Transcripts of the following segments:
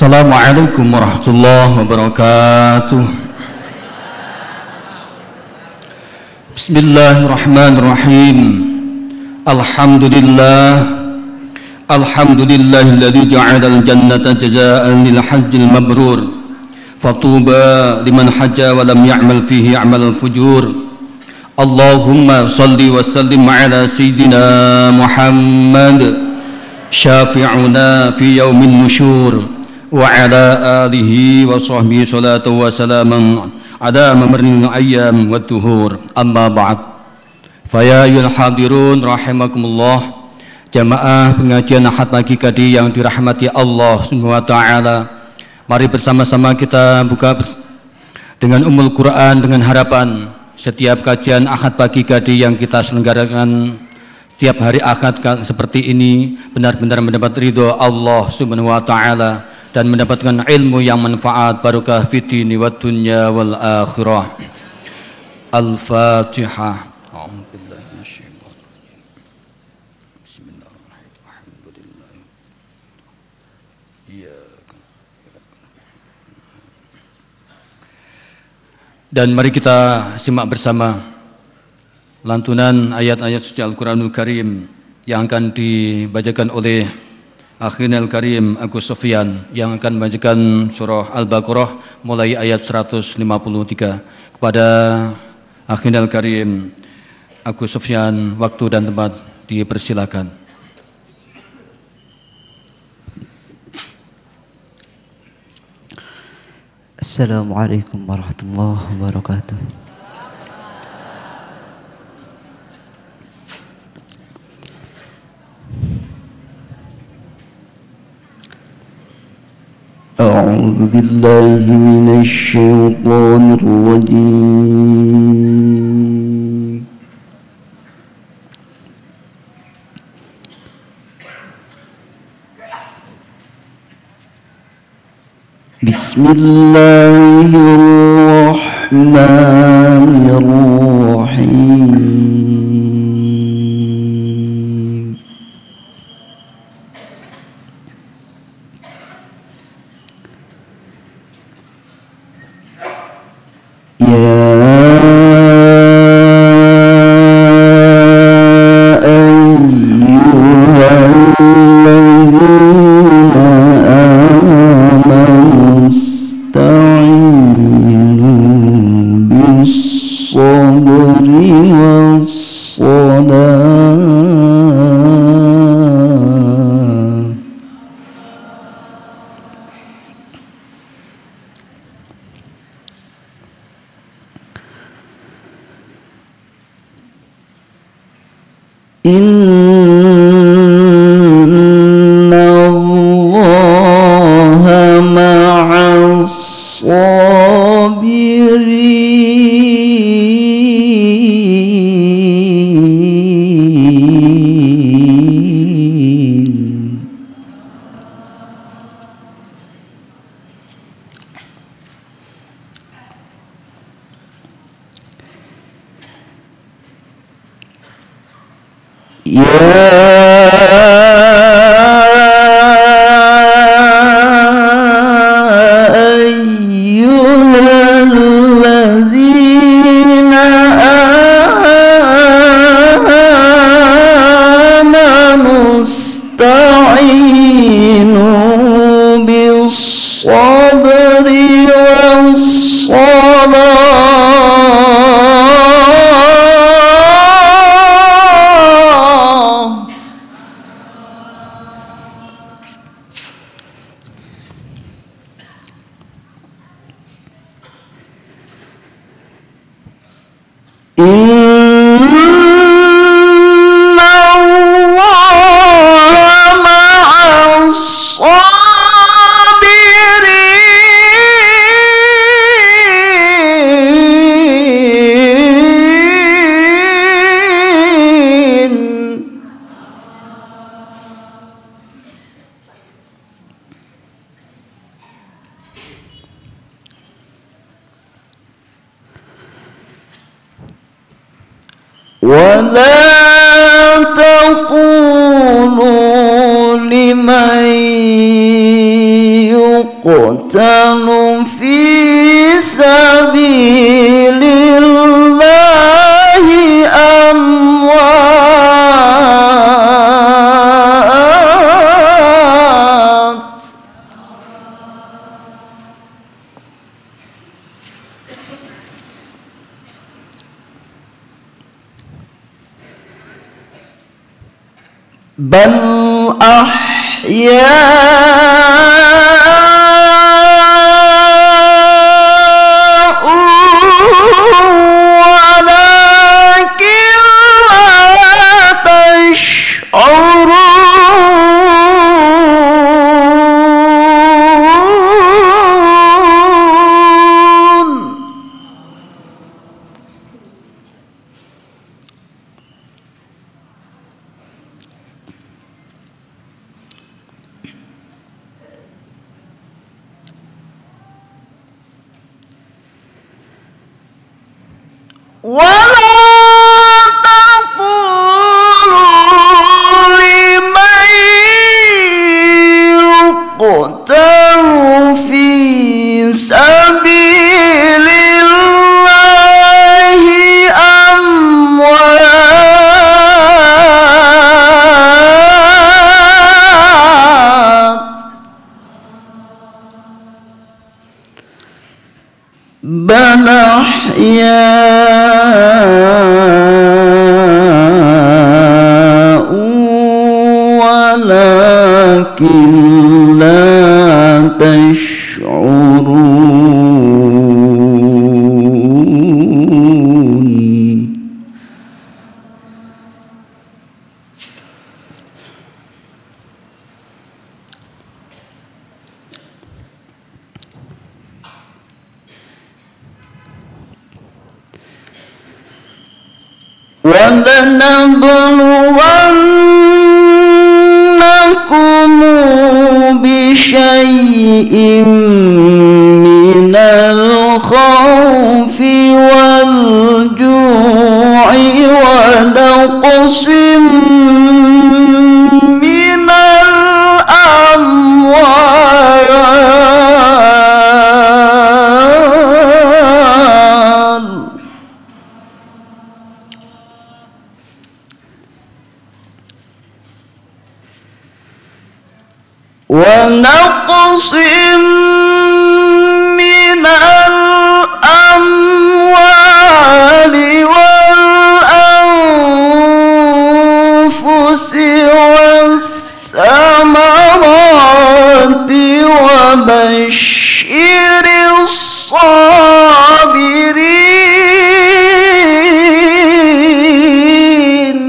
Assalamualaikum warahmatullahi wabarakatuh. Bismillahirrahmanirrahim. Alhamdulillahilladzi ja'alal jannata jazaa'an lil hajjil mabrur. Fatuba liman hajja wa lam ya'mal fihi a'mal fujur. Allahumma salli wa sallim ala sayyidina Muhammad syafi'una fi yaumin nusyur. Wa ala alihi wa sahbihi salatu wa salaman ada mamarnil ayyam wa tuhur. Amma ba'd. Faya ayyuhal hadirun rahimakumullah, jamaah pengajian Ahad pagi tadi yang dirahmati Allah Subhanahu wa taala. Mari bersama-sama kita buka dengan Ummul Quran dengan harapan setiap kajian Ahad pagi tadi yang kita selenggarakan setiap hari Ahad seperti ini benar-benar mendapat ridho Allah Subhanahu wa taala dan mendapatkan ilmu yang manfaat, barakah fid dini wad dunya wal akhirah. Al-Fatihah. A'udzubillahi minasyaitonir rajim. Bismillahirrahmanirrahim. Dan mari kita simak bersama lantunan ayat-ayat suci Al-Quranul Karim yang akan dibacakan oleh Akhirul Karim Agus Sofyan yang akan membacakan surah Al-Baqarah mulai ayat 153. Kepada Akhirul Karim Agus Sofyan, waktu dan tempat dipersilakan. Assalamualaikum warahmatullahi wabarakatuh. أعوذ بالله من الشيطان الرجيم. بسم الله الرحمن الرحيم. ولا تقولوا لمن يقتل يقتل في سبيل الله أموات بل أحياء ولكن لا تشعرون ولا تقولوا لمن يقتل في سبيل الله أموات بل أحياء ولكن لا تشعرون ولنبلونكم بشيء من الخوف والجوع ونقص من الأموال ونقص من الأموال والأنفس والثمرات وبشر الصابرين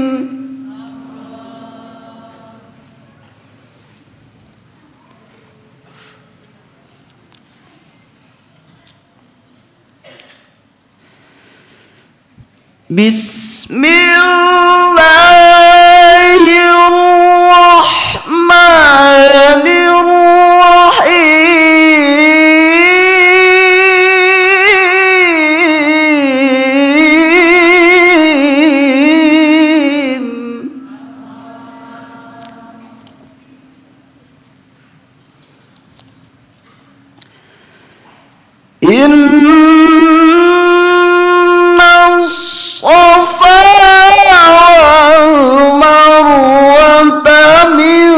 بسم الله الرحمن الرحيم إن الصفا والمروة من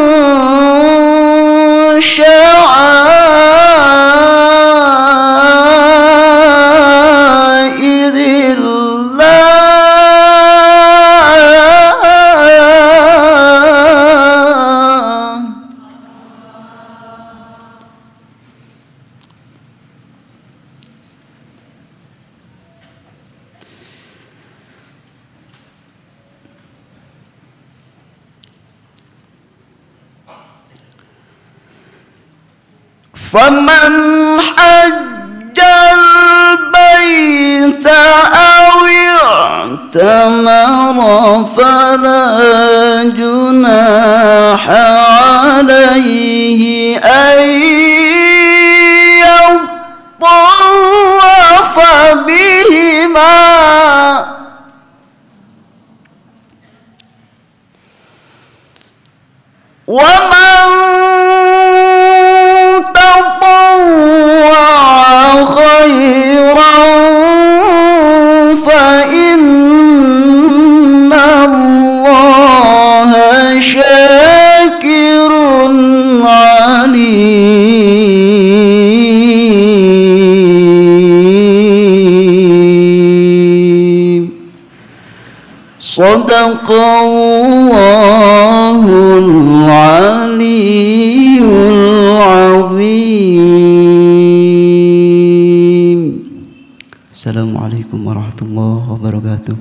شعائر الله فمن حج البيت أو اعتمر فلا جناح عليه أن يطوف بهما ومن تطوع Sadaqallahul aliyyul azim. Assalamualaikum warahmatullahi wabarakatuh.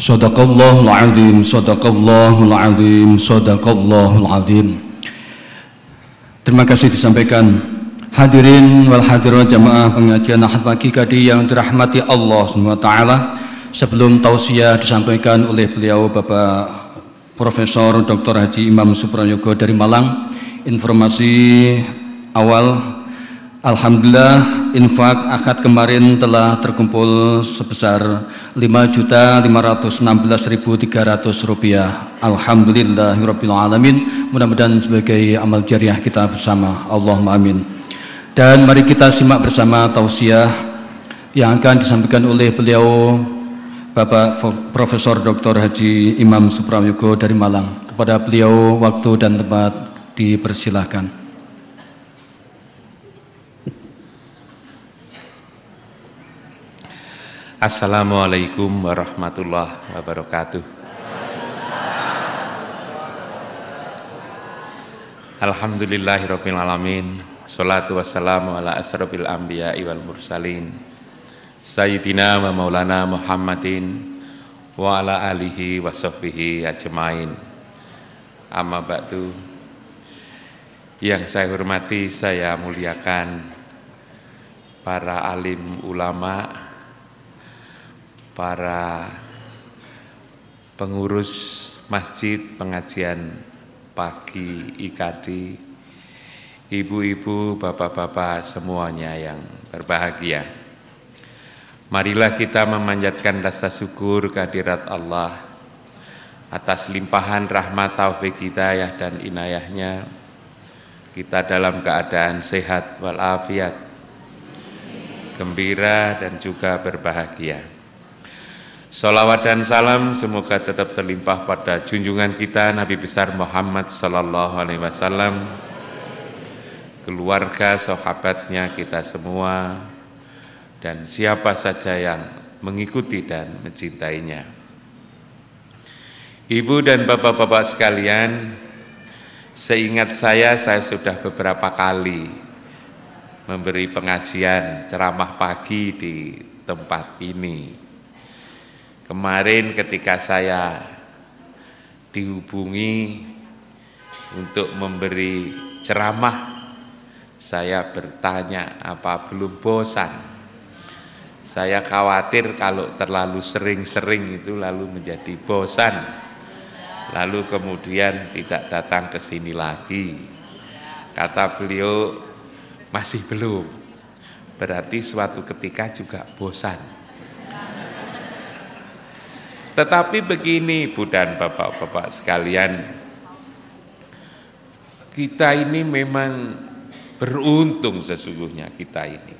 Sadaqallahul azim, sadaqallahul azim, sadaqallahul azim. Terima kasih disampaikan hadirin wal hadirat jamaah pengajian Ahad pagi tadi yang dirahmati Allah SWT. Sebelum tausiah disampaikan oleh beliau Bapak Profesor Dr. Haji Imam Suprayogo dari Malang, informasi awal, alhamdulillah infak akad kemarin telah terkumpul sebesar Rp5.516.300. Alhamdulillahirabbil alamin. Mudah-mudahan sebagai amal jariah kita bersama. Allahumma amin. Dan mari kita simak bersama tausiah yang akan disampaikan oleh beliau Bapak Profesor Dr. Haji Imam Suprayogo dari Malang. Kepada beliau waktu dan tempat dipersilahkan. Assalamualaikum warahmatullahi wabarakatuh. Alhamdulillahirabbil alamin. Sholatu wassalamu ala asrofil anbiya'i wal mursalin Sayyidina wa maulana Muhammadin wa ala alihi wa sahbihi ajmain. Amma ba'du. Yang saya hormati, saya muliakan para alim ulama, para pengurus masjid pengajian pagi IKD, ibu-ibu, bapak-bapak semuanya yang berbahagia. Marilah kita memanjatkan rasa syukur kehadirat Allah atas limpahan rahmat taufik hidayah dan inayahnya. Kita dalam keadaan sehat walafiat, gembira dan juga berbahagia. Salawat dan salam semoga tetap terlimpah pada junjungan kita Nabi besar Muhammad sallallahu alaihi wasallam, keluarga, sahabatnya, kita semua, dan siapa saja yang mengikuti dan mencintainya. Ibu dan bapak-bapak sekalian, seingat saya sudah beberapa kali memberi pengajian ceramah pagi di tempat ini. Kemarin ketika saya dihubungi untuk memberi ceramah, saya bertanya, apa belum bosan? Saya khawatir kalau terlalu sering-sering itu lalu menjadi bosan, lalu kemudian tidak datang ke sini lagi. Kata beliau, masih belum, berarti suatu ketika juga bosan. Tetapi begini, Bu dan Bapak-bapak sekalian, kita ini memang beruntung sesungguhnya kita ini.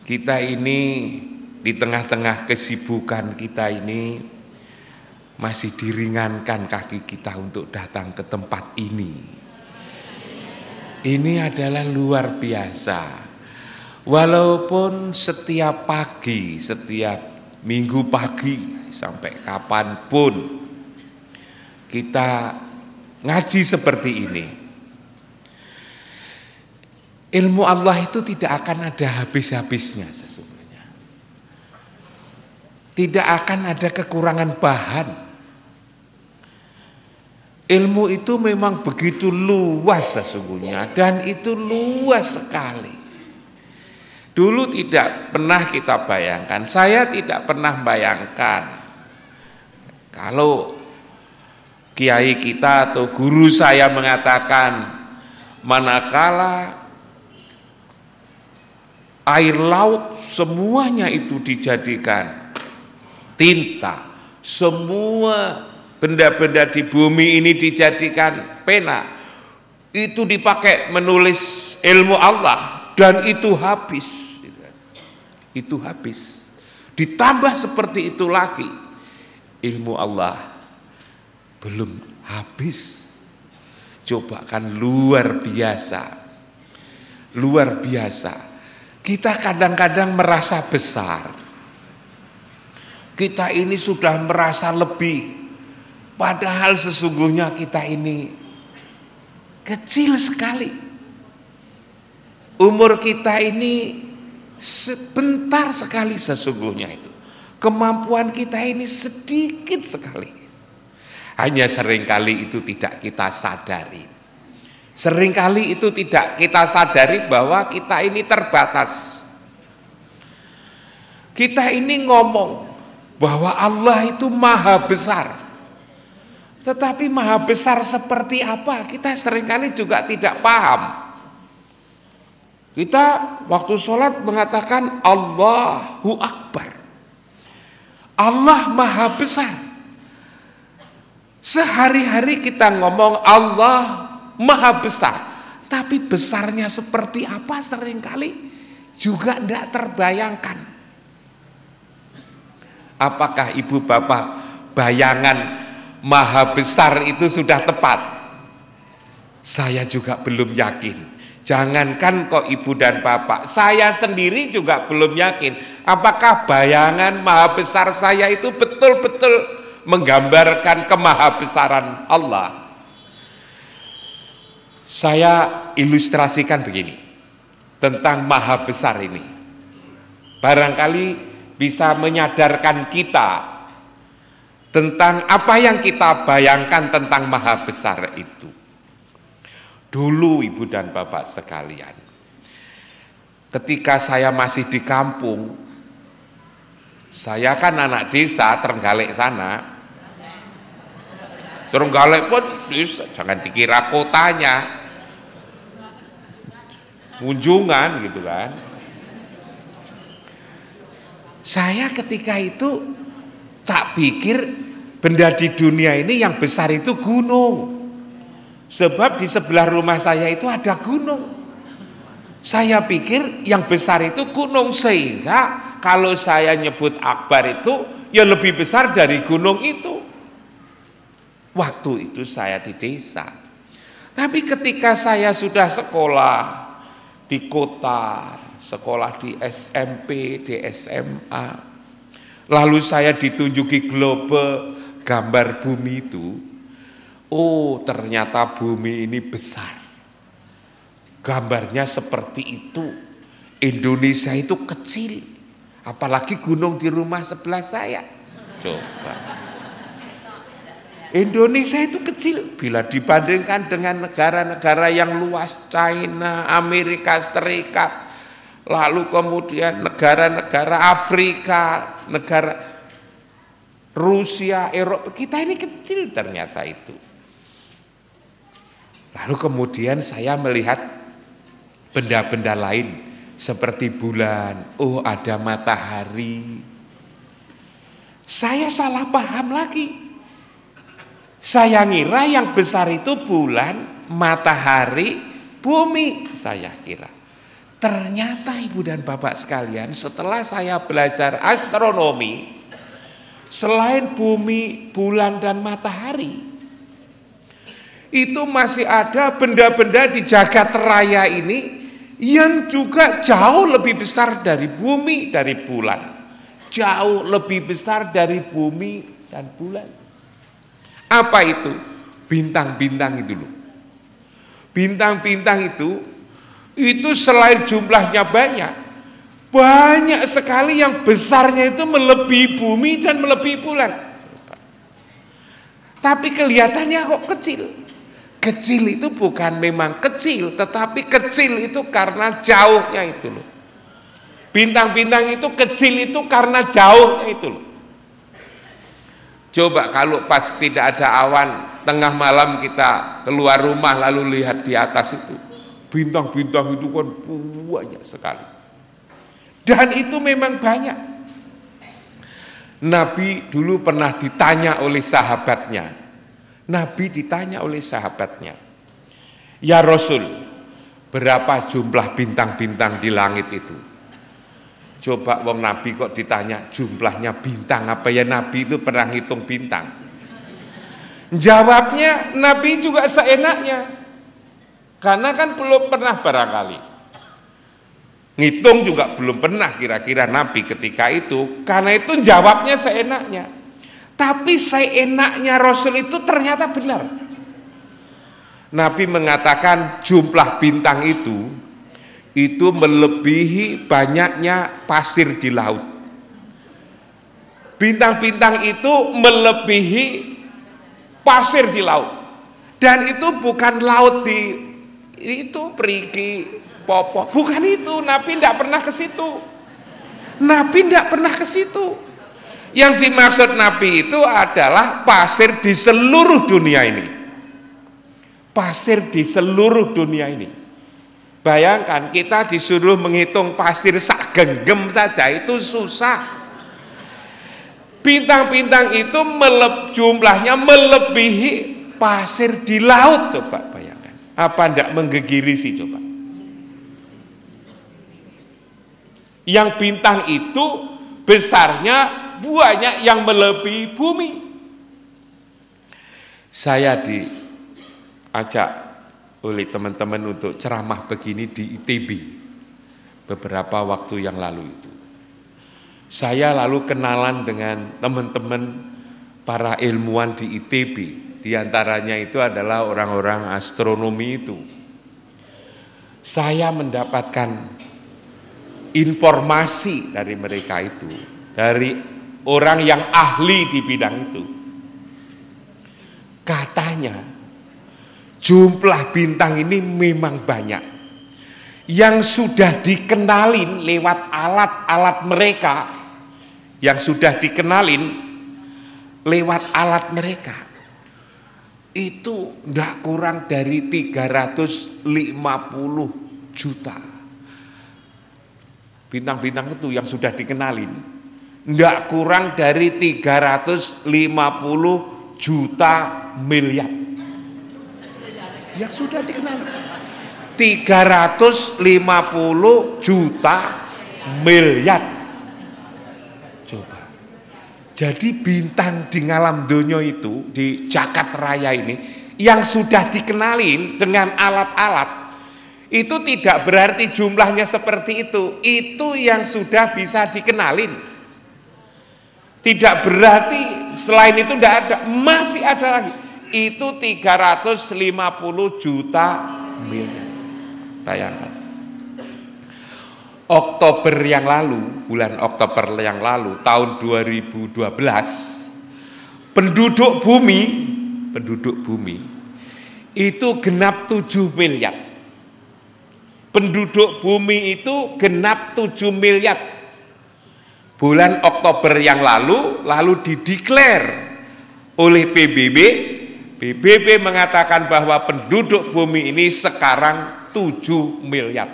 Kita ini di tengah-tengah kesibukan kita ini masih diringankan kaki kita untuk datang ke tempat ini. Ini adalah luar biasa. Walaupun setiap pagi, setiap minggu pagi sampai kapanpun kita ngaji seperti ini, ilmu Allah itu tidak akan ada habis-habisnya sesungguhnya. Tidak akan ada kekurangan bahan. Ilmu itu memang begitu luas sesungguhnya, dan itu luas sekali. Dulu tidak pernah kita bayangkan, saya tidak pernah bayangkan kalau kiai kita atau guru saya mengatakan manakala air laut semuanya itu dijadikan tinta, semua benda-benda di bumi ini dijadikan pena, itu dipakai menulis ilmu Allah, dan itu habis. Itu habis. Ditambah seperti itu lagi, ilmu Allah belum habis. Coba kan luar biasa. Luar biasa. Kita kadang-kadang merasa besar. Kita ini sudah merasa lebih. Padahal sesungguhnya kita ini kecil sekali. Umur kita ini sebentar sekali sesungguhnya itu. Kemampuan kita ini sedikit sekali. Hanya seringkali itu tidak kita sadari. Seringkali itu tidak kita sadari bahwa kita ini terbatas. Kita ini ngomong bahwa Allah itu maha besar. Tetapi maha besar seperti apa? Kita seringkali juga tidak paham. Kita waktu sholat mengatakan Allahu Akbar. Allah maha besar. Sehari-hari kita ngomong Allah maha besar, tapi besarnya seperti apa seringkali juga tidak terbayangkan. Apakah ibu bapak bayangan maha besar itu sudah tepat? Saya juga belum yakin. Jangankan kok ibu dan bapak, saya sendiri juga belum yakin apakah bayangan maha besar saya itu betul-betul menggambarkan kemahabesaran Allah. Saya ilustrasikan begini tentang maha besar ini. Barangkali bisa menyadarkan kita tentang apa yang kita bayangkan tentang maha besar itu. Dulu ibu dan bapak sekalian, ketika saya masih di kampung, saya kan anak desa Trenggalek sana. Trenggalek pun jangan dikira kotanya, kunjungan gitu kan. Saya ketika itu tak pikir benda di dunia ini yang besar itu gunung. Sebab di sebelah rumah saya itu ada gunung. Saya pikir yang besar itu gunung, sehingga kalau saya nyebut akbar itu ya lebih besar dari gunung itu. Waktu itu saya di desa. Tapi ketika saya sudah sekolah di kota, sekolah di SMP, di SMA, lalu saya ditunjuki globe gambar bumi itu. Oh, ternyata bumi ini besar. Gambarnya seperti itu. Indonesia itu kecil. Apalagi gunung di rumah sebelah saya. Coba. Indonesia itu kecil bila dibandingkan dengan negara-negara yang luas, China, Amerika Serikat, lalu kemudian negara-negara Afrika, negara Rusia, Eropa. Kita ini kecil ternyata itu. Lalu kemudian saya melihat benda-benda lain seperti bulan, oh ada matahari. Saya salah paham lagi. Saya ngira yang besar itu bulan, matahari, bumi, saya kira. Ternyata ibu dan bapak sekalian, setelah saya belajar astronomi, selain bumi, bulan dan matahari, itu masih ada benda-benda di jagat raya ini yang juga jauh lebih besar dari bumi, dari bulan. Jauh lebih besar dari bumi dan bulan. Apa itu? Bintang-bintang itu loh. Bintang-bintang itu selain jumlahnya banyak sekali yang besarnya itu melebihi bumi dan melebihi bulan. Tapi kelihatannya kok kecil. Kecil itu bukan memang kecil, tetapi kecil itu karena jauhnya itu loh. Bintang-bintang itu kecil itu karena jauhnya itu loh. Coba kalau pas tidak ada awan, tengah malam kita keluar rumah lalu lihat di atas itu, bintang-bintang itu kan banyak sekali. Dan itu memang banyak. Nabi dulu pernah ditanya oleh sahabatnya. Nabi ditanya oleh sahabatnya, ya Rasul, berapa jumlah bintang-bintang di langit itu? Coba wong Nabi kok ditanya jumlahnya bintang apa ya, Nabi itu pernah ngitung bintang? Jawabnya Nabi juga seenaknya, karena kan belum pernah barangkali. Ngitung juga belum pernah kira-kira Nabi ketika itu, karena itu jawabnya seenaknya. Tapi seenaknya Rasul itu ternyata benar. Nabi mengatakan jumlah bintang itu melebihi banyaknya pasir di laut. Bintang-bintang itu melebihi pasir di laut. Dan itu bukan laut itu perigi, popo, bukan itu. Nabi tidak pernah ke situ. Nabi tidak pernah ke situ. Yang dimaksud Nabi itu adalah pasir di seluruh dunia ini. Pasir di seluruh dunia ini. Bayangkan kita disuruh menghitung pasir sak genggam saja itu susah. Bintang-bintang itu jumlahnya melebihi pasir di laut, coba bayangkan. Apa enggak menggegiri sih coba? Yang bintang itu besarnya banyak yang melebihi bumi. Saya diajak oleh teman-teman untuk ceramah begini di ITB beberapa waktu yang lalu itu. Saya lalu kenalan dengan teman-teman para ilmuwan di ITB. Di antaranya itu adalah orang-orang astronomi itu. Saya mendapatkan informasi dari mereka itu, dari orang yang ahli di bidang itu. Katanya jumlah bintang ini memang banyak. Yang sudah dikenalin lewat alat-alat mereka, yang sudah dikenalin lewat alat mereka, itu tidak kurang dari 350 juta. Bintang-bintang itu yang sudah dikenalin tidak kurang dari 350 juta miliar yang sudah dikenal. 350 juta miliar. Coba. Jadi bintang di ngalam donya itu, di jagat raya ini, yang sudah dikenalin dengan alat-alat, itu tidak berarti jumlahnya seperti itu. Itu yang sudah bisa dikenalin. Tidak berarti selain itu tidak ada, masih ada lagi. Itu 350 juta miliar. Bayangkan. Oktober yang lalu, bulan Oktober yang lalu, tahun 2012, penduduk bumi itu genap 7 miliar. Penduduk bumi itu genap 7 miliar. Bulan Oktober yang lalu dideklar oleh PBB. PBB mengatakan bahwa penduduk bumi ini sekarang 7 miliar.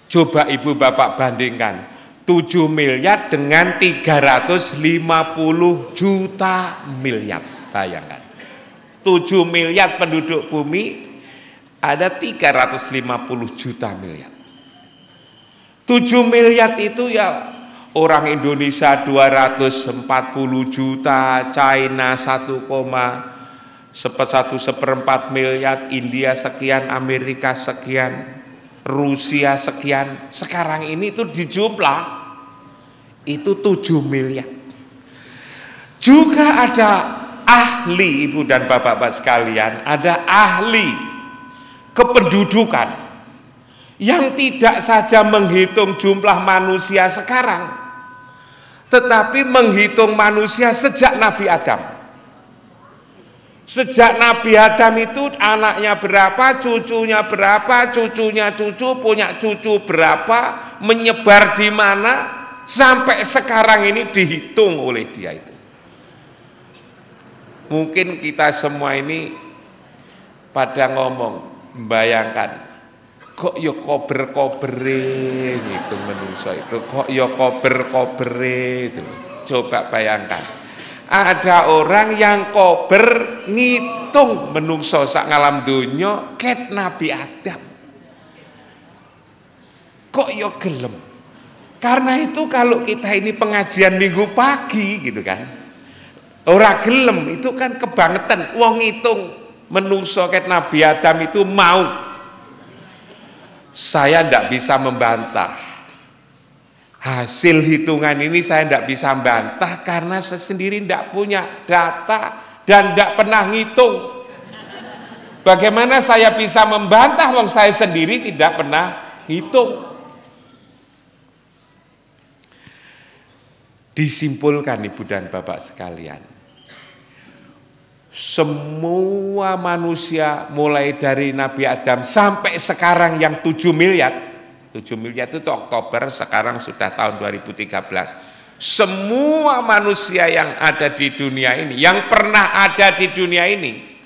Coba ibu bapak bandingkan 7 miliar dengan 350 juta miliar. Bayangkan 7 miliar penduduk bumi, ada 350 juta miliar. 7 miliar itu ya orang Indonesia 240 juta, China 1,1/4 miliar, India sekian, Amerika sekian, Rusia sekian. Sekarang ini itu dijumlah itu 7 miliar. Juga ada ahli, ibu dan bapak-bapak sekalian, ada ahli kependudukan yang tidak saja menghitung jumlah manusia sekarang, tetapi menghitung manusia sejak Nabi Adam. Sejak Nabi Adam itu anaknya berapa, cucunya berapa, cucunya cucu, punya cucu berapa, menyebar di mana, sampai sekarang ini dihitung oleh dia itu. Mungkin kita semua ini pada ngomong, membayangkan, kok yo kober-kobere gitu menungso itu, kok yo kober-kobere itu. Coba bayangkan, ada orang yang kober ngitung menungso sak ngalam donya ket Nabi Adam. Kok yo gelem? Karena itu kalau kita ini pengajian minggu pagi gitu kan, ora gelem itu kan kebangetan. Wong ngitung menungso ket Nabi Adam itu mau. saya tidak bisa membantah. Hasil hitungan ini saya tidak bisa membantah karena saya sendiri tidak punya data dan tidak pernah ngitung. Bagaimana saya bisa membantah wong saya sendiri tidak pernah hitung? Disimpulkan Ibu dan Bapak sekalian, semua manusia mulai dari Nabi Adam sampai sekarang yang 7 miliar itu Oktober, sekarang sudah tahun 2013. Semua manusia yang ada di dunia ini, yang pernah ada di dunia ini,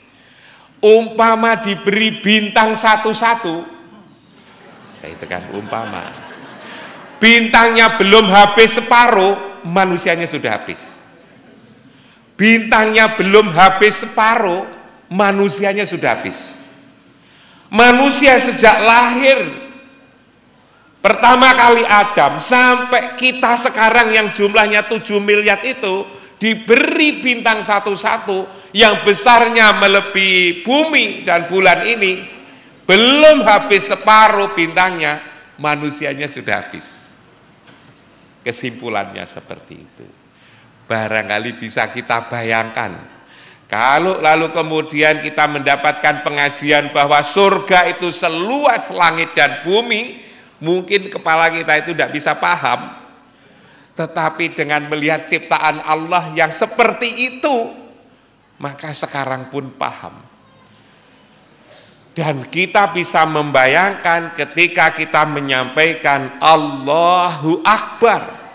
umpama diberi bintang satu-satu, ya itu kan umpama, bintangnya belum habis separuh, manusianya sudah habis. Bintangnya belum habis separuh, manusianya sudah habis. Manusia sejak lahir, pertama kali Adam sampai kita sekarang yang jumlahnya 7 miliar itu, diberi bintang satu-satu yang besarnya melebihi bumi dan bulan ini, belum habis separuh bintangnya, manusianya sudah habis. Kesimpulannya seperti itu. Barangkali bisa kita bayangkan, kalau lalu kemudian kita mendapatkan pengajian bahwa surga itu seluas langit dan bumi, mungkin kepala kita itu tidak bisa paham. Tetapi dengan melihat ciptaan Allah yang seperti itu, maka sekarang pun paham. Dan kita bisa membayangkan ketika kita menyampaikan Allahu Akbar.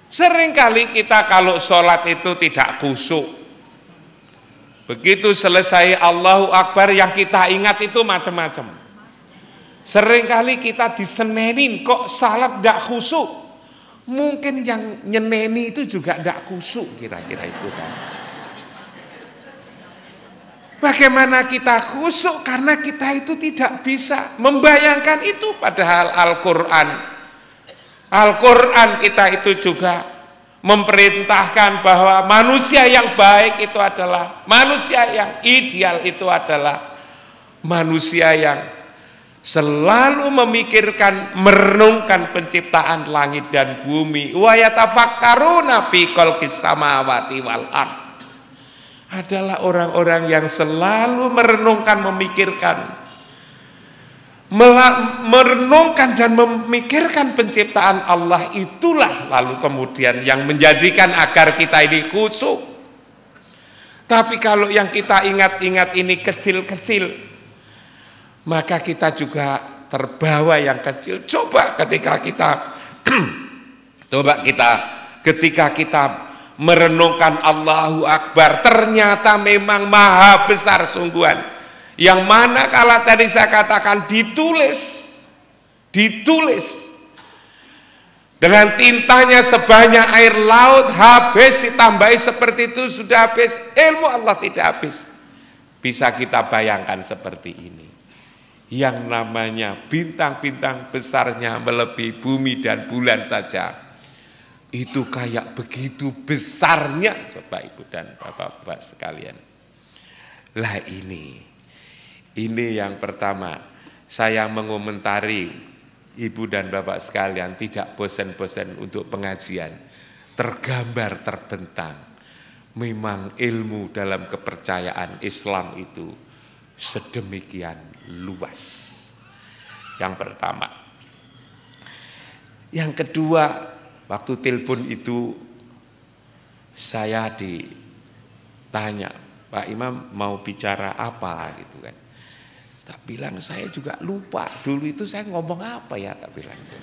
Seringkali kita kalau sholat itu tidak khusyuk. Begitu selesai Allahu Akbar, yang kita ingat itu macam-macam. Seringkali kita disenenin, kok salat tidak khusyuk. Mungkin yang nyeneni itu juga tidak khusyuk, kira-kira itu kan. Bagaimana kita khusyuk? Karena kita itu tidak bisa membayangkan itu, padahal Al-Quran kita itu juga memerintahkan bahwa manusia yang baik itu adalah, manusia yang ideal itu adalah manusia yang selalu memikirkan, merenungkan penciptaan langit dan bumi. Wa yatafakkaruna fi khalqis samawati wal ardh. Adalah orang-orang yang selalu merenungkan, merenungkan dan memikirkan penciptaan Allah. Itulah lalu kemudian yang menjadikan agar kita ini khusyuk. Tapi kalau yang kita ingat-ingat ini kecil-kecil, maka kita juga terbawa yang kecil. Coba ketika kita merenungkan Allahu Akbar, ternyata memang maha besar sungguhan. Yang mana kala tadi saya katakan ditulis dengan tintanya sebanyak air laut, habis ditambahi seperti itu sudah habis. Ilmu Allah tidak habis. Bisa kita bayangkan seperti ini. Yang namanya bintang-bintang besarnya melebihi bumi dan bulan saja. Itu kayak begitu besarnya, coba Ibu dan Bapak-bapak sekalian. Lah ini yang pertama, saya mengomentari Ibu dan Bapak sekalian tidak bosan-bosan untuk pengajian. Tergambar, terbentang. Memang ilmu dalam kepercayaan Islam itu sedemikian luas. Yang pertama. Yang kedua, waktu telepon itu saya ditanya, Pak Imam mau bicara apa gitu kan. Tak bilang saya juga lupa, dulu itu saya ngomong apa ya, tak bilang itu.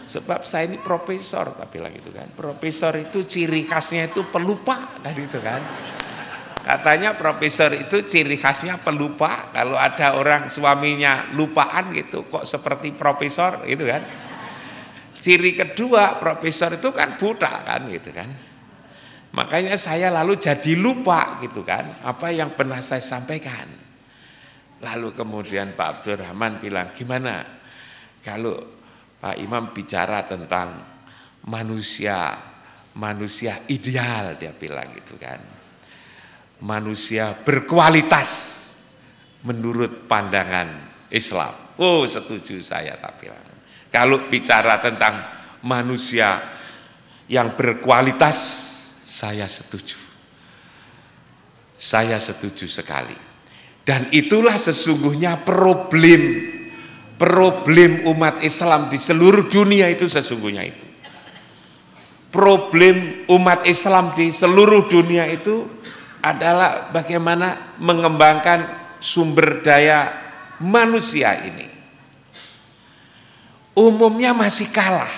Sebab saya ini profesor, tak bilang itu kan. Profesor itu ciri khasnya itu pelupa kan itu kan. Katanya profesor itu ciri khasnya pelupa, kalau ada orang suaminya lupaan gitu, kok seperti profesor gitu kan. Ciri kedua, profesor itu kan buta kan gitu kan. Makanya saya lalu jadi lupa gitu kan, apa yang pernah saya sampaikan. Lalu kemudian Pak Abdurrahman bilang, gimana kalau Pak Imam bicara tentang manusia ideal, dia bilang gitu kan. Manusia berkualitas. menurut pandangan Islam. Oh, setuju saya tapi kalau bicara tentang manusia yang berkualitas, saya setuju. Saya setuju sekali. Dan itulah sesungguhnya problem umat Islam di seluruh dunia itu sesungguhnya itu. Problem umat Islam di seluruh dunia itu adalah bagaimana mengembangkan sumber daya manusia ini. Umumnya masih kalah,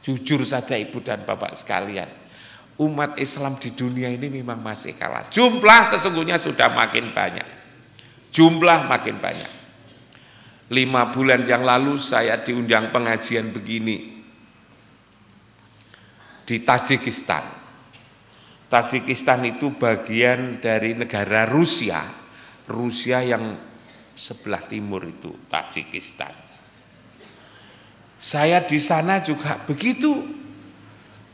jujur saja Ibu dan Bapak sekalian. Umat Islam di dunia ini memang masih kalah. Jumlah sesungguhnya sudah makin banyak. Jumlah makin banyak. 5 bulan yang lalu saya diundang pengajian begini di Tajikistan. Tajikistan itu bagian dari negara Rusia. Rusia yang sebelah timur itu Tajikistan. Saya di sana juga begitu,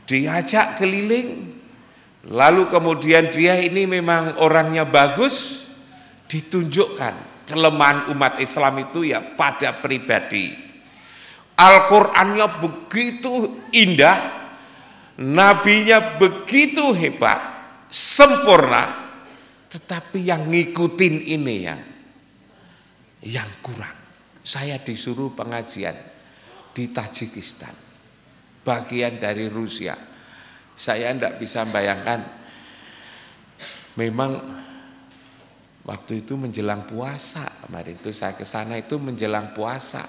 diajak keliling, lalu kemudian dia ini memang orangnya bagus, ditunjukkan kelemahan umat Islam itu ya pada pribadi. Al-Qur'annya begitu indah, nabinya begitu hebat, sempurna, tetapi yang ngikutin ini yang kurang. Saya disuruh pengajian di Tajikistan, bagian dari Rusia. Saya tidak bisa bayangkan, memang waktu itu menjelang puasa, kemarin itu saya ke sana itu menjelang puasa,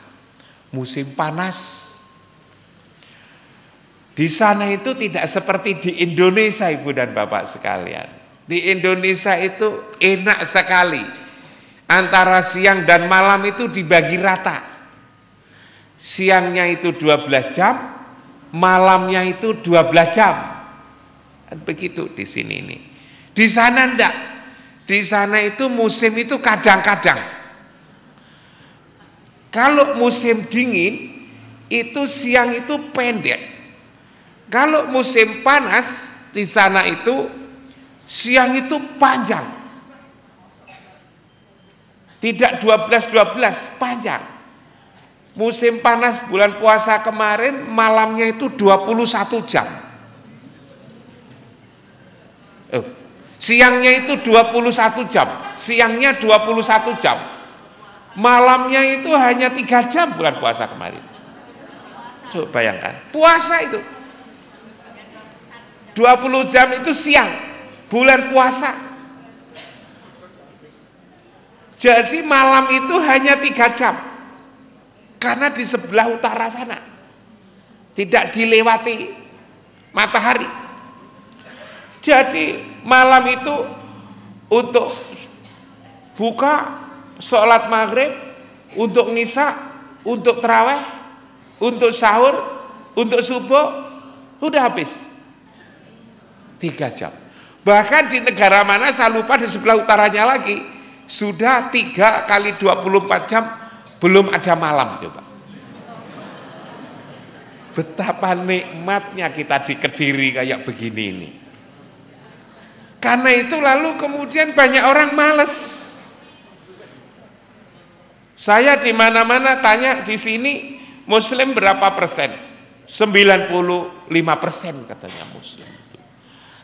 musim panas. Di sana itu tidak seperti di Indonesia Ibu dan Bapak sekalian. Di Indonesia itu enak sekali, antara siang dan malam itu dibagi rata. Siangnya itu 12 jam, malamnya itu 12 jam. Begitu di sini ini. Di sana enggak. Di sana itu musim itu kadang-kadang. Kalau musim dingin itu siang itu pendek. Kalau musim panas di sana itu siang itu panjang. Tidak 12-12, panjang. Musim panas bulan puasa kemarin malamnya itu 21 jam. Siangnya itu 21 jam. Siangnya 21 jam. Malamnya itu hanya 3 jam bulan puasa kemarin. Coba bayangkan, puasa itu 20 jam itu siang, bulan puasa. Jadi malam itu hanya 3 jam. Karena di sebelah utara sana tidak dilewati matahari. Jadi malam itu untuk buka, sholat maghrib, untuk ngisa, untuk terawih, untuk sahur, untuk subuh, udah habis 3 jam. Bahkan di negara mana saya lupa, di sebelah utaranya lagi sudah 3 kali 24 jam belum ada malam. Coba betapa nikmatnya kita di Kediri kayak begini ini. Karena itu lalu kemudian banyak orang males. Saya di mana-mana tanya, di sini Muslim berapa persen? 95% katanya Muslim.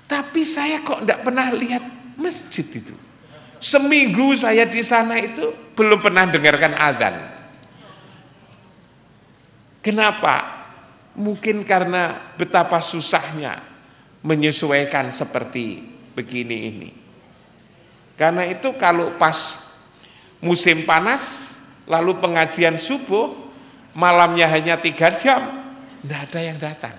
Tapi saya kok tidak pernah lihat masjid itu. Seminggu saya di sana itu belum pernah dengarkan azan. Kenapa? Mungkin karena betapa susahnya menyesuaikan seperti begini ini. Karena itu kalau pas musim panas, lalu pengajian subuh, malamnya hanya 3 jam, tidak ada yang datang.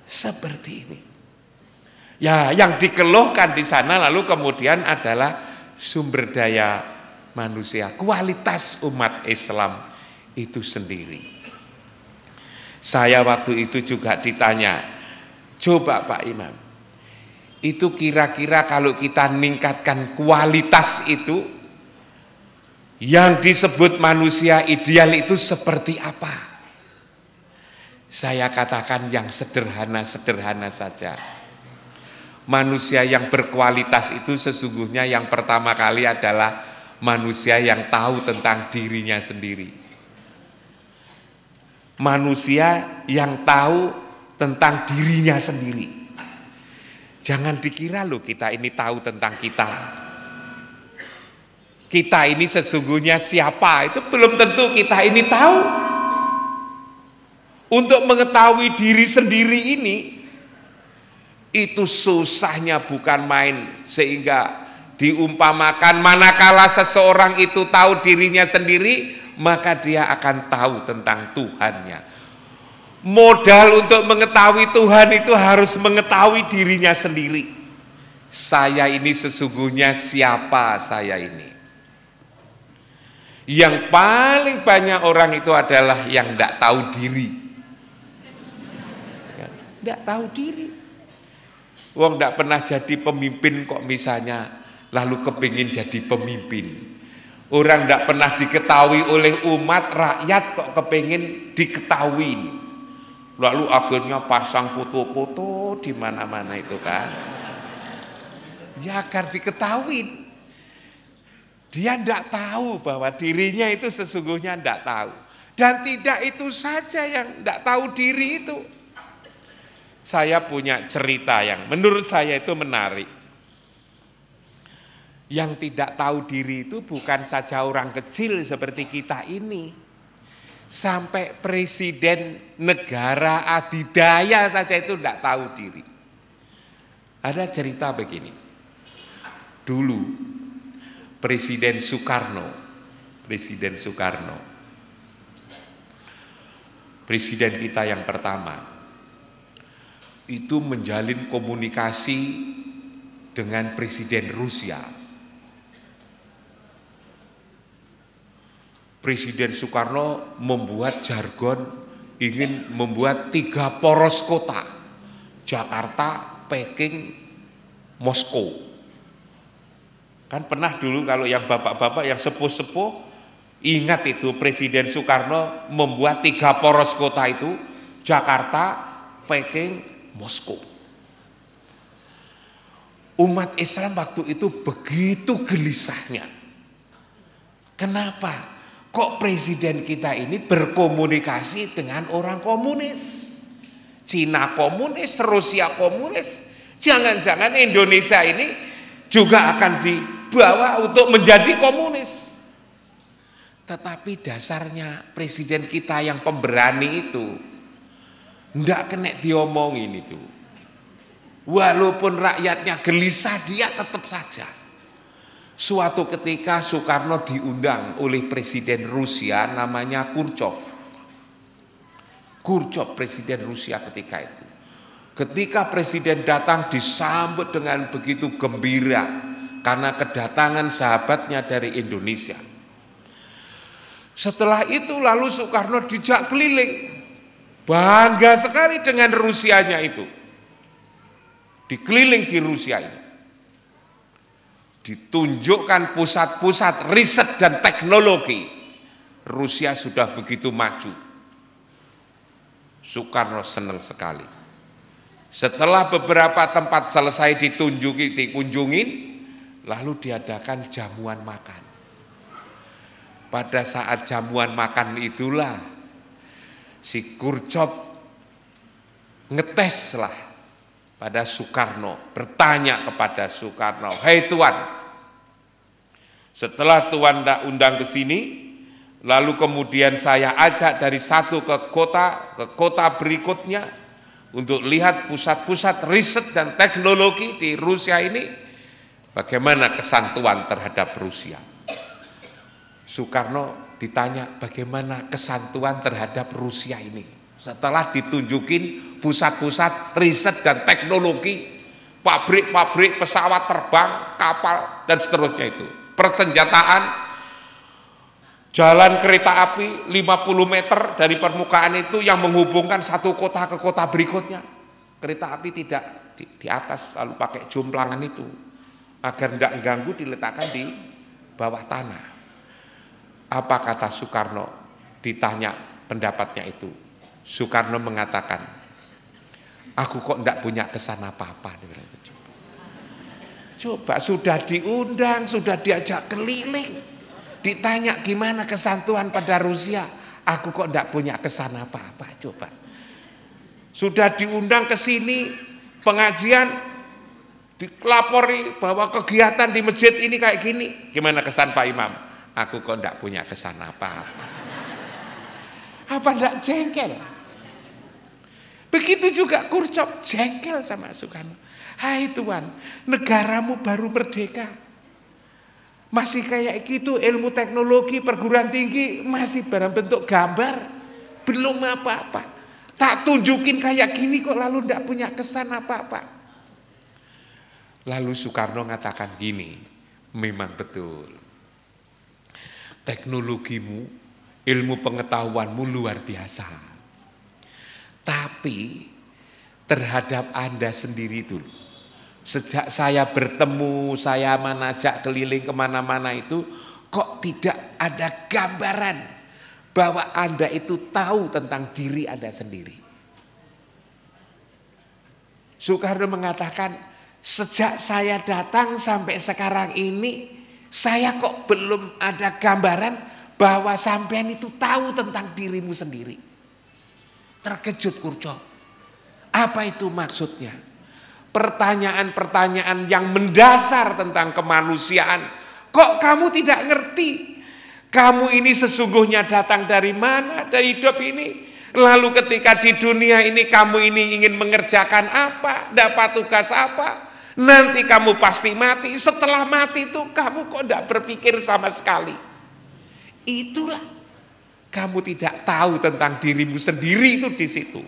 Seperti ini. Ya, yang dikeluhkan di sana lalu kemudian adalah sumber daya manusia, kualitas umat Islam itu sendiri. Saya waktu itu juga ditanya, coba Pak Imam, itu kira-kira kalau kita meningkatkan kualitas itu, yang disebut manusia ideal itu seperti apa? Saya katakan yang sederhana-sederhana saja. Manusia yang berkualitas itu sesungguhnya yang pertama kali adalah manusia yang tahu tentang dirinya sendiri. Manusia yang tahu tentang dirinya sendiri. Jangan dikira loh kita ini tahu tentang kita. Kita ini sesungguhnya siapa, itu belum tentu kita ini tahu. Untuk mengetahui diri sendiri ini, itu susahnya bukan main, sehingga diumpamakan manakala seseorang itu tahu dirinya sendiri, maka dia akan tahu tentang Tuhannya. Modal untuk mengetahui Tuhan itu harus mengetahui dirinya sendiri. Saya ini sesungguhnya siapa saya ini. Yang paling banyak orang itu adalah yang tidak tahu diri. Tidak tahu diri. Wong tidak pernah jadi pemimpin kok misalnya, lalu kepingin jadi pemimpin. Orang tidak pernah diketahui oleh umat, rakyat kok kepingin diketahui. Lalu akhirnya pasang foto-foto di mana-mana itu kan. Ya agar diketahui. Dia tidak tahu bahwa dirinya itu sesungguhnya tidak tahu. Dan tidak itu saja yang tidak tahu diri itu. Saya punya cerita yang menurut saya itu menarik. Yang tidak tahu diri itu bukan saja orang kecil seperti kita ini. Sampai presiden negara adidaya saja itu tidak tahu diri. Ada cerita begini. Dulu Presiden Soekarno, presiden kita yang pertama, itu menjalin komunikasi dengan Presiden Rusia. Presiden Soekarno membuat jargon, ingin membuat 3 poros kota, Jakarta, Peking, Moskow. Kan pernah dulu kalau yang bapak-bapak yang sepuh-sepuh, ingat itu Presiden Soekarno membuat 3 poros kota itu, Jakarta, Peking, Moskow. Umat Islam waktu itu begitu gelisahnya. Kenapa? Kok presiden kita ini berkomunikasi dengan orang komunis? Cina komunis, Rusia komunis. Jangan-jangan Indonesia ini juga akan dibawa untuk menjadi komunis. Tetapi dasarnya presiden kita yang pemberani itu ndak kena diomongin itu. Walaupun rakyatnya gelisah, dia tetap saja. Suatu ketika Soekarno diundang oleh presiden Rusia namanya Khrushchev. Khrushchev presiden Rusia ketika itu. Ketika presiden datang disambut dengan begitu gembira karena kedatangan sahabatnya dari Indonesia. Setelah itu lalu Soekarno dijak keliling. Bangga sekali dengan Rusianya itu. Dikeliling di Rusia ini. Ditunjukkan pusat-pusat riset dan teknologi. Rusia sudah begitu maju. Soekarno senang sekali. Setelah beberapa tempat selesai dikunjungin, lalu diadakan jamuan makan. Pada saat jamuan makan itulah si Khrushchev ngeteslah pada Soekarno, bertanya kepada Soekarno, "Hei Tuan, setelah Tuan undang ke sini, lalu kemudian saya ajak dari satu ke kota berikutnya untuk lihat pusat-pusat riset dan teknologi di Rusia ini, bagaimana kesan Tuan terhadap Rusia?" Soekarno ditanya, bagaimana kesan Tuan terhadap Rusia ini? Setelah ditunjukin pusat-pusat riset dan teknologi, pabrik-pabrik pesawat terbang, kapal, dan seterusnya itu. Persenjataan, jalan kereta api 50 meter dari permukaan itu yang menghubungkan satu kota ke kota berikutnya. Kereta api tidak di atas, lalu pakai jomplangan itu. Agar tidak mengganggu, diletakkan di bawah tanah. Apa kata Soekarno? Ditanya pendapatnya itu. Soekarno mengatakan, aku kok tidak punya kesan apa-apa. Coba sudah diundang, sudah diajak keliling, ditanya gimana kesan Tuhan pada Rusia, aku kok enggak punya kesan apa-apa. Coba sudah diundang ke sini pengajian, dilapori bahwa kegiatan di masjid ini kayak gini, gimana kesan Pak Imam? Aku kok enggak punya kesan apa-apa. Apa enggak jengkel? Begitu juga Kurcop jengkel sama Soekarno. Hai Tuhan, negaramu baru merdeka, masih kayak gitu, ilmu teknologi perguruan tinggi masih dalam bentuk gambar, belum apa-apa. Tak tunjukin kayak gini kok lalu ndak punya kesan apa-apa. Lalu Soekarno ngatakan gini, memang betul, teknologimu, ilmu pengetahuanmu luar biasa, tapi terhadap Anda sendiri dulu. Sejak saya bertemu, saya menajak keliling kemana-mana itu, kok tidak ada gambaran bahwa Anda itu tahu tentang diri Anda sendiri. Soekarno mengatakan, sejak saya datang sampai sekarang ini, saya kok belum ada gambaran bahwa sampean itu tahu tentang dirimu sendiri. Terkejut Kurcop. Apa itu maksudnya? Pertanyaan-pertanyaan yang mendasar tentang kemanusiaan, kok kamu tidak ngerti? Kamu ini sesungguhnya datang dari mana, dari hidup ini? Lalu ketika di dunia ini kamu ini ingin mengerjakan apa, dapat tugas apa? Nanti kamu pasti mati, setelah mati itu kamu kok tidak berpikir sama sekali. Itulah, kamu tidak tahu tentang dirimu sendiri itu di situ.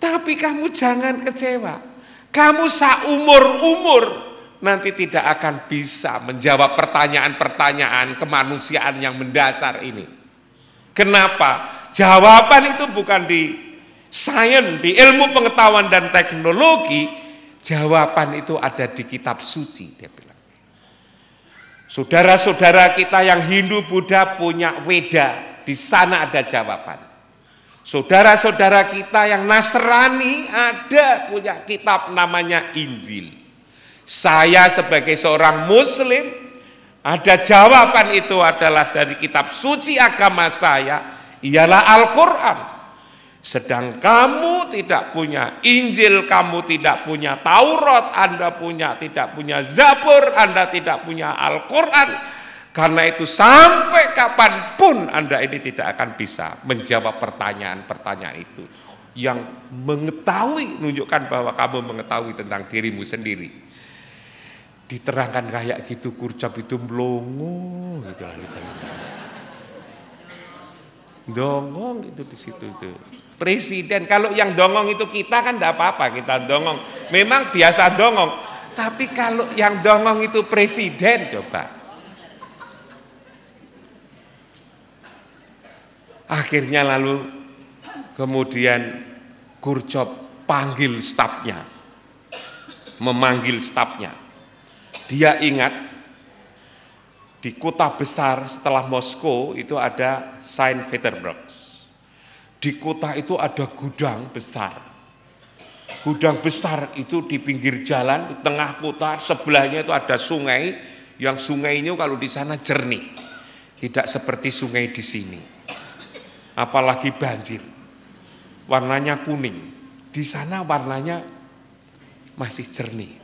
Tapi kamu jangan kecewa. Kamu seumur-umur nanti tidak akan bisa menjawab pertanyaan-pertanyaan kemanusiaan yang mendasar ini. Kenapa? Jawaban itu bukan di sains, di ilmu pengetahuan dan teknologi. Jawaban itu ada di kitab suci, dia bilang. Saudara-saudara kita yang Hindu, Buddha punya Weda, di sana ada jawaban. Saudara-saudara kita yang Nasrani ada punya kitab namanya Injil. Saya sebagai seorang Muslim, ada jawaban itu adalah dari kitab suci agama saya, ialah Al-Quran. Sedang kamu tidak punya Injil, kamu tidak punya Taurat, Anda tidak punya Zabur, Anda tidak punya Al-Quran. Karena itu sampai kapanpun Anda ini tidak akan bisa menjawab pertanyaan-pertanyaan itu. Yang mengetahui, menunjukkan bahwa kamu mengetahui tentang dirimu sendiri. Diterangkan kayak gitu, Kurcop itu melongo gitu. Dongong itu di situ itu. Presiden, kalau yang dongong itu kita kan tidak apa-apa, kita dongong. Memang biasa dongong. Tapi kalau yang dongong itu presiden, coba. Akhirnya lalu kemudian Kurcop panggil stafnya, memanggil stafnya. Dia ingat di kota besar setelah Moskow itu ada Saint Petersburg. Di kota itu ada gudang besar. Gudang besar itu di pinggir jalan, di tengah kota, sebelahnya itu ada sungai, yang sungainya kalau di sana jernih. Tidak seperti sungai di sini. Apalagi banjir, warnanya kuning, di sana warnanya masih jernih.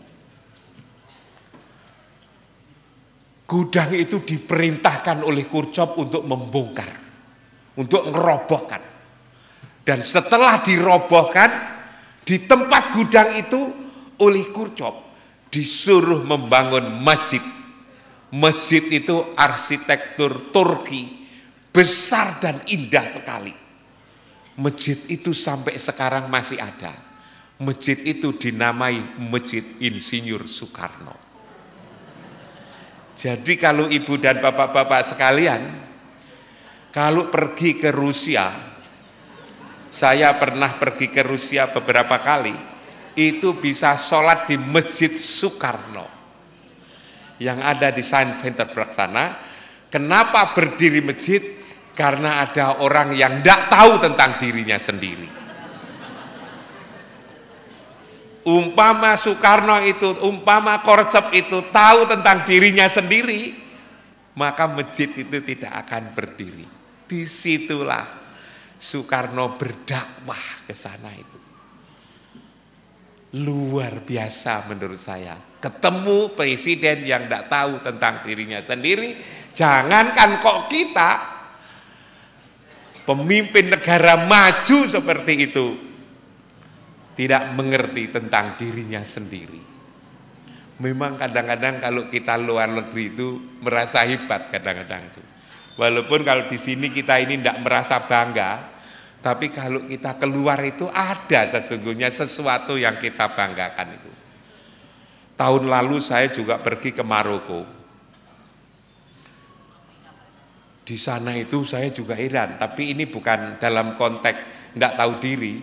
Gudang itu diperintahkan oleh Kurcop untuk membongkar, untuk ngerobohkan. Dan setelah dirobohkan, di tempat gudang itu oleh Kurcop disuruh membangun masjid. Masjid itu arsitektur Turki, besar dan indah sekali. Masjid itu sampai sekarang masih ada. Masjid itu dinamai Masjid Insinyur Soekarno. Jadi kalau ibu dan bapak-bapak sekalian, kalau pergi ke Rusia, saya pernah pergi ke Rusia beberapa kali, itu bisa sholat di Masjid Soekarno yang ada di Saint Petersburg sana. Kenapa berdiri masjid? Karena ada orang yang tidak tahu tentang dirinya sendiri. Umpama Soekarno itu, umpama Korcep itu tahu tentang dirinya sendiri, maka masjid itu tidak akan berdiri. Disitulah Soekarno berdakwah ke sana itu. Luar biasa menurut saya. Ketemu presiden yang tidak tahu tentang dirinya sendiri, jangankan kok kita, pemimpin negara maju seperti itu, tidak mengerti tentang dirinya sendiri. Memang kadang-kadang kalau kita luar negeri itu merasa hebat kadang-kadang itu. Walaupun kalau di sini kita ini tidak merasa bangga, tapi kalau kita keluar itu ada sesungguhnya sesuatu yang kita banggakan itu. Tahun lalu saya juga pergi ke Maroko. Di sana itu saya juga heran, tapi ini bukan dalam konteks tidak tahu diri.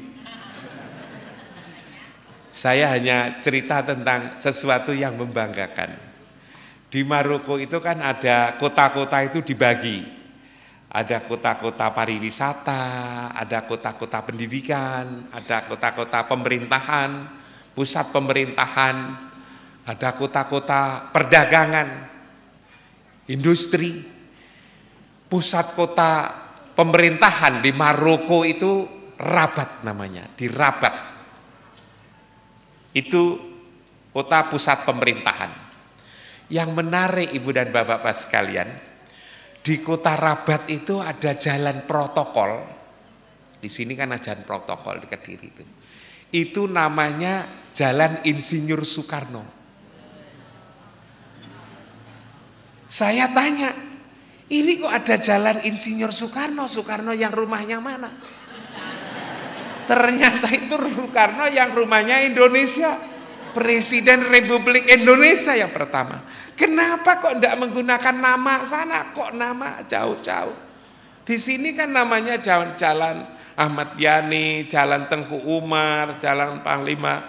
Saya hanya cerita tentang sesuatu yang membanggakan. Di Maroko itu kan ada kota-kota itu dibagi. Ada kota-kota pariwisata, ada kota-kota pendidikan, ada kota-kota pemerintahan, pusat pemerintahan, ada kota-kota perdagangan, industri. Pusat kota pemerintahan di Maroko itu Rabat namanya, di Rabat. Itu kota pusat pemerintahan. Yang menarik Ibu dan Bapak-Bapak sekalian, di kota Rabat itu ada jalan protokol. Di sini kan ada jalan protokol di Kediri itu. Itu namanya Jalan Insinyur Soekarno. Saya tanya, ini kok ada Jalan Insinyur Soekarno? Soekarno yang rumahnya mana? Ternyata itu Soekarno yang rumahnya Indonesia, Presiden Republik Indonesia yang pertama. Kenapa kok tidak menggunakan nama sana, kok nama jauh-jauh? Di sini kan namanya Jalan Ahmad Yani, Jalan Tengku Umar, Jalan Panglima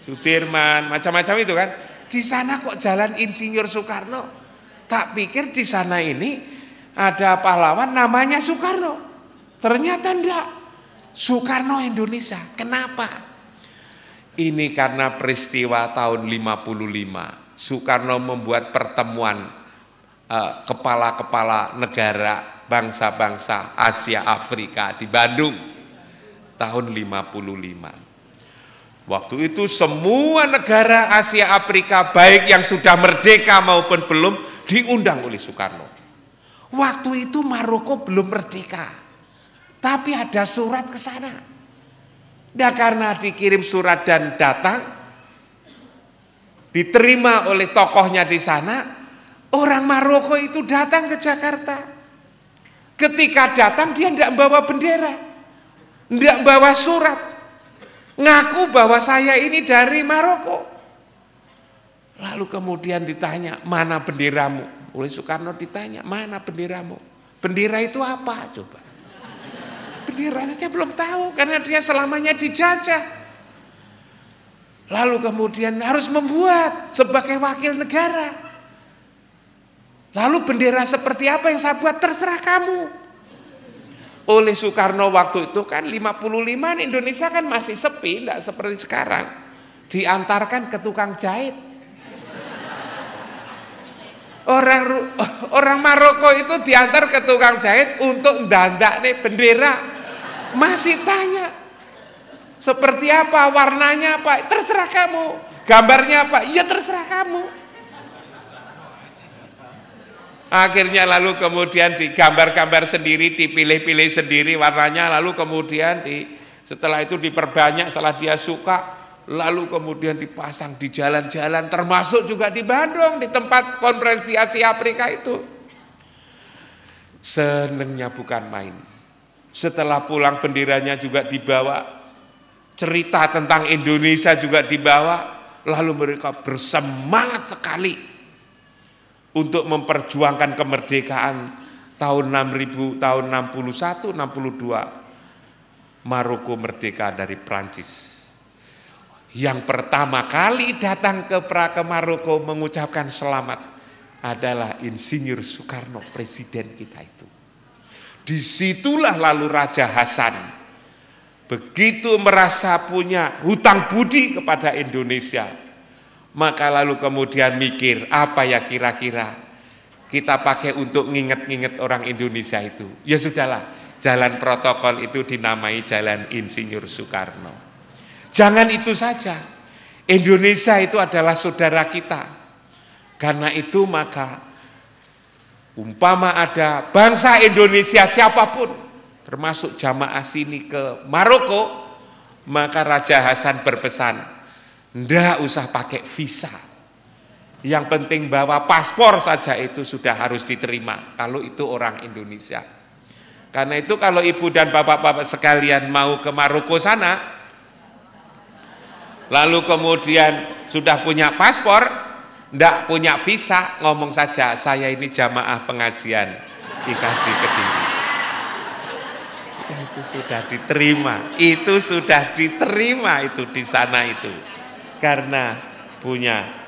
Sudirman, macam-macam itu kan. Di sana kok Jalan Insinyur Soekarno? Tak pikir di sana ini ada pahlawan namanya Soekarno. Ternyata enggak. Soekarno Indonesia. Kenapa? Ini karena peristiwa tahun 55. Soekarno membuat pertemuan kepala-kepala negara bangsa-bangsa Asia Afrika di Bandung tahun 55. Waktu itu semua negara Asia Afrika baik yang sudah merdeka maupun belum diundang oleh Soekarno. Waktu itu Maroko belum merdeka. Tapi ada surat ke sana. Nah, karena dikirim surat dan datang, diterima oleh tokohnya di sana, orang Maroko itu datang ke Jakarta. Ketika datang dia tidak bawa bendera, tidak bawa surat, ngaku bahwa saya ini dari Maroko. Lalu kemudian ditanya, mana benderamu? Oleh Soekarno ditanya, mana benderamu? Bendera itu apa? Coba. Bendera saja belum tahu karena dia selamanya dijajah. Lalu kemudian harus membuat sebagai wakil negara. Lalu bendera seperti apa yang saya buat terserah kamu. Oleh Soekarno waktu itu kan 55 Indonesia kan masih sepi, tidak seperti sekarang. Diantarkan ke tukang jahit. Orang Maroko itu diantar ke tukang jahit untuk dandak nih bendera. Masih tanya seperti apa, warnanya apa, terserah kamu. Gambarnya apa, iya terserah kamu. Akhirnya lalu kemudian digambar-gambar sendiri, dipilih-pilih sendiri warnanya, lalu kemudian setelah itu diperbanyak setelah dia suka. Lalu kemudian dipasang di jalan-jalan, termasuk juga di Bandung, di tempat konferensi Asia Afrika itu. Senengnya bukan main. Setelah pulang benderanya juga dibawa, cerita tentang Indonesia juga dibawa, lalu mereka bersemangat sekali untuk memperjuangkan kemerdekaan tahun 6000, tahun 61, 62. Maroko merdeka dari Prancis. Yang pertama kali datang ke Maroko mengucapkan selamat adalah Insinyur Soekarno, presiden kita itu. Disitulah lalu Raja Hasan begitu merasa punya hutang budi kepada Indonesia, maka lalu kemudian mikir, apa ya kira-kira kita pakai untuk nginget-nginget orang Indonesia itu. Ya sudahlah, jalan protokol itu dinamai Jalan Insinyur Soekarno. Jangan itu saja, Indonesia itu adalah saudara kita. Karena itu maka umpama ada bangsa Indonesia siapapun, termasuk jamaah sini ke Maroko, maka Raja Hasan berpesan, ndak usah pakai visa. Yang penting bawa paspor saja itu sudah harus diterima kalau itu orang Indonesia. Karena itu kalau ibu dan bapak-bapak sekalian mau ke Maroko sana, lalu kemudian sudah punya paspor, ndak punya visa, ngomong saja, saya ini jamaah pengajian IKD Kediri. Itu sudah diterima, itu sudah diterima itu di sana itu. Karena punya